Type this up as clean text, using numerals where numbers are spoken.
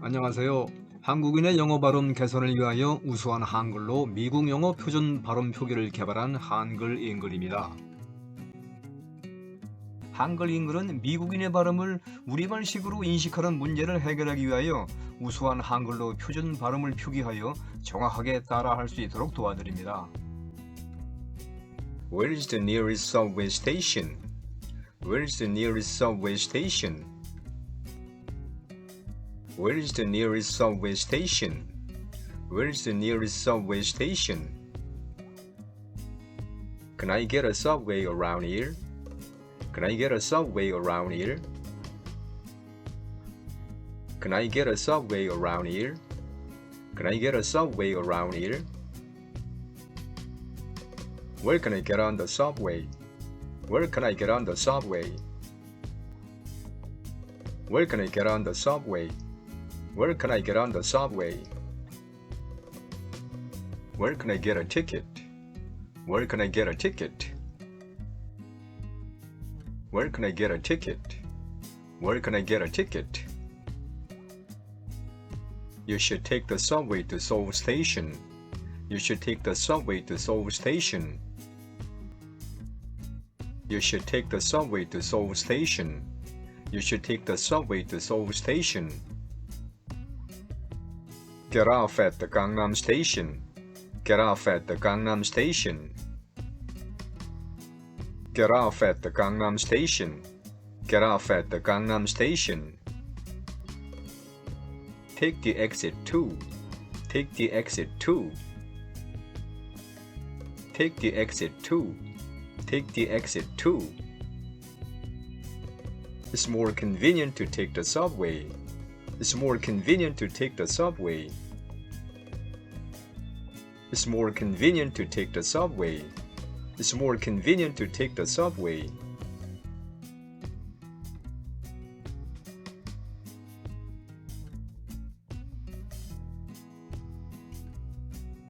안녕하세요. 한국인의 영어 발음 개선을 위하여 우수한 한글로 미국 영어 표준 발음 표기를 개발한 한글잉글입니다. 한글잉글은 미국인의 발음을 우리말식으로 인식하는 문제를 해결하기 위하여 우수한 한글로 표준 발음을 표기하여 정확하게 따라할 수 있도록 도와드립니다. Where is the nearest subway station? Where is the nearest subway station? Where is the nearest subway station? Where is the nearest subway station? Can I get a subway around here? Can I get a subway around here? Can I get a subway around here? Can I get a subway around here? Where can I get on the subway? Where can I get on the subway? Where can I get on the subway? Where can I get on the subway? Where can I get a ticket? Where can I get a ticket? Where can I get a ticket? Where can I get a ticket? You should take the subway to Seoul Station. You should take the subway to Seoul Station. You should take the subway to Seoul Station. You should take the subway to Seoul Station. Get off at the Gangnam Station. Get off at the Gangnam Station. Get off at the Gangnam Station. Get off at the Gangnam Station. Take the exit 2. Take the exit 2. Take the exit 2. Take the exit 2. It's more convenient to take the subway. It's more convenient to take the subway. It's more convenient to take the subway. It's more convenient to take the subway.